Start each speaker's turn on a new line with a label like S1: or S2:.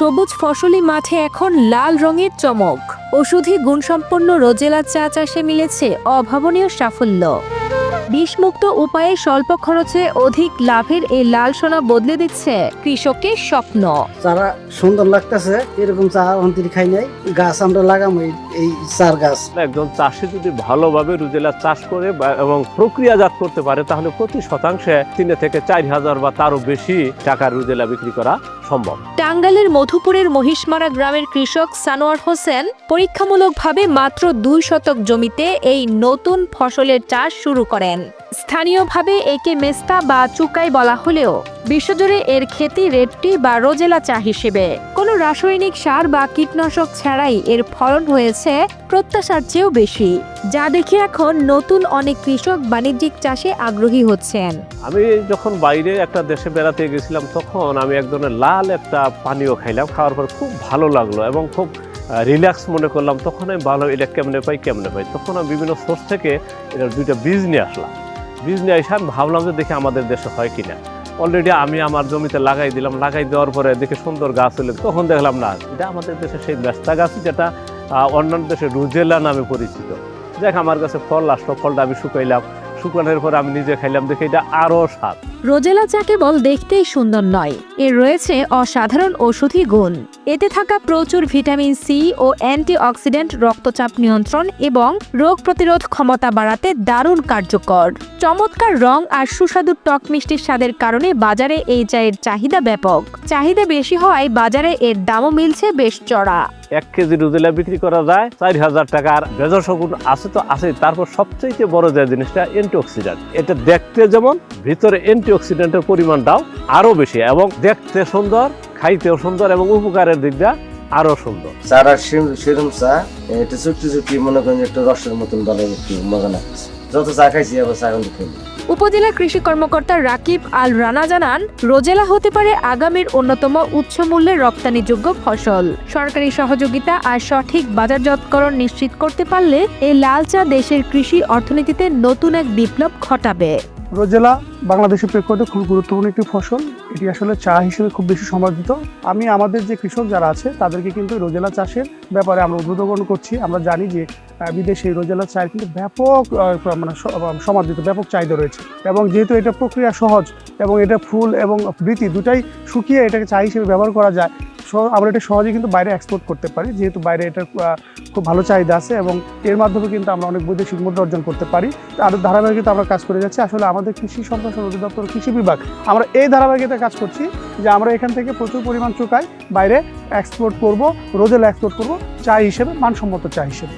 S1: সবুজ ফসলি মাঠে এখন লাল রঙের চমক। ওষুধি গুণসম্পন্ন রোজেলা চা চাষে মিলেছে অভাবনীয় সাফল্য। বিষমুক্ত উপায়ে স্বল্প খরচে অধিক লাভের এই লাল সোনা বদলে দিচ্ছে কৃষকের স্বপ্ন।
S2: চারা সুন্দর লাগতেছে, এরকম চা অন্তরি খাই নাই। গাছ আমরা লাগাম এই চার গাছ।
S3: একজন চাষি যদি ভালোভাবে রুজেলা চাষ করে এবং প্রক্রিয়াজাত করতে পারে তাহলে প্রতি শতাংশে 3 থেকে 4,000 বা তারও বেশি টাকার রুজেলা বিক্রি করা সম্ভব।
S1: টাঙ্গাইলের মধুপুরের মহিষমারা গ্রামের কৃষক সানোয়ার হোসেন পরীক্ষামূলকভাবে মাত্র 2 শতক জমিতে এই নতুন ফসলের চাষ শুরু করেন। স্থানীয়ভাবে একে মেস্তা বা চুকাই বলা হলেও বিশ্বজুড়ে এর খ্যাতি রেডটি বা রোজেলা চা হিসেবে। কোনো রাসায়নিক সার বা কীটনাশক ছাড়াই এর ফলন হয়েছে প্রত্যাশার চেয়েও বেশি, যা দেখে এখন নতুন অনেক কৃষক বাণিজ্যিক চাষে আগ্রহী হচ্ছেন।
S3: আমি যখন বাইরে একটা দেশে বেড়াতে গেছিলাম তখন আমি এক ধরনের লাল একটা পানীয় খাইলাম, খাওয়ার পর খুব ভালো লাগলো এবং খুব রিল্যাক্স মনে করলাম। তখন আমি ভালো এটা কেমনে পাই তখন আমি বিভিন্ন সোর্স থেকে এটার 2টা বীজ নিয়ে আসলাম। বীজ নিয়ে এসে আমি ভাবলাম যে দেখি আমাদের দেশে হয় কিনা। অলরেডি আমি আমার জমিতে লাগাই দিলাম, লাগাই দেওয়ার পরে দেখে সুন্দর গাছ হলে তখন দেখলাম না, এটা আমাদের দেশে সেই মেস্তা গাছ যেটা অন্যান্য দেশে রুজেলা নামে পরিচিত। দেখ আমার কাছে ফল আসলো, ফলটা আমি শুকাইলাম, শুকানোর পর আমি নিজে খাইলাম, দেখে এটা আরো স্বাদ।
S1: রোজেলা চা কেবল দেখতেই সুন্দর নয়, এর রয়েছে অসাধারণ ঔষধি গুণ। এতে থাকা প্রচুর ভিটামিন সি ও অ্যান্টিঅক্সিডেন্ট রক্তচাপ নিয়ন্ত্রণ এবং রোগ প্রতিরোধ ক্ষমতা বাড়াতে দারুণ কার্যকর। চমৎকার রং আর সুস্বাদু টক মিষ্টির স্বাদের কারণে বাজারে এই চায়ের চাহিদা ব্যাপক। চাহিদা বেশি হওয়ায় বাজারে এর দামও মিলছে বেশ চড়া।
S3: 1 কেজি রুজেলা বিক্রি করা যায় 4,000 টাকার। ভেজাল গুণ আছে তো আছে, তারপর সবচেয়ে বড় যে জিনিসটা অ্যান্টিঅক্সিডেন্ট। এটা দেখতে যেমন, ভিতরে অ্যান্টিঅক্সিডেন্টের পরিমাণটাও আরো বেশি এবং দেখতে সুন্দর, খাইতেও সুন্দর এবং উপকারের দিকটা আরো সুন্দর।
S4: চারা সেরম চা, এটা চুক্তি মনে করেন একটু রসের মতন ভালো একটু মজা লাগছে। যত চা খাইছি আবার চা কিন্তু খেলি।
S1: উপজেলা কৃষি কর্মকর্তা রাকিব আল রানা জানান, রোজেলা হতে পারে আগামীর অন্যতম উচ্চ মূল্যের রপ্তানিযোগ্য ফসল। সরকারি সহযোগিতা আর সঠিক বাজারজাতকরণ নিশ্চিত করতে পারলে এই লাল চা দেশের কৃষি অর্থনীতিতে নতুন এক বিপ্লব ঘটাবে।
S5: রোজেলা বাংলাদেশের প্রেক্ষাপটে খুব গুরুত্বপূর্ণ একটি ফসল। এটি আসলে চা হিসেবে খুব বেশি সমাদৃত। আমি আমাদের যে কৃষক যারা আছে তাদেরকে কিন্তু রোজেলা চাষের ব্যাপারে আমরা উদ্বোধন করছি। আমরা জানি যে বিদেশে রোজেলা চায়ের কিন্তু ব্যাপক সমাদৃত, ব্যাপক চাহিদা রয়েছে এবং যেহেতু এটা প্রক্রিয়া সহজ এবং এটা ফুল এবং বৃতি দুটাই শুকিয়ে এটাকে চা হিসেবে ব্যবহার করা যায়, আমরা এটা সহজে কিন্তু বাইরে এক্সপোর্ট করতে পারি। যেহেতু বাইরে এটা খুব ভালো চাহিদা আছে এবং এর মাধ্যমে কিন্তু আমরা অনেক বৈদেশিক মুদ্রা অর্জন করতে পারি। আরও ধারাবাহিকতা আমরা কাজ করে যাচ্ছি। আসলে আমাদের কৃষি সম্প্রসারণ অধিদপ্তর কৃষি বিভাগ আমরা এই ধারাবাহিকতা কাজ করছি যে আমরা এখান থেকে প্রচুর পরিমাণ চুকাই বাইরে এক্সপোর্ট করব, রোজেলা এক্সপোর্ট করব চা হিসেবে, মানসম্মত চা হিসেবে।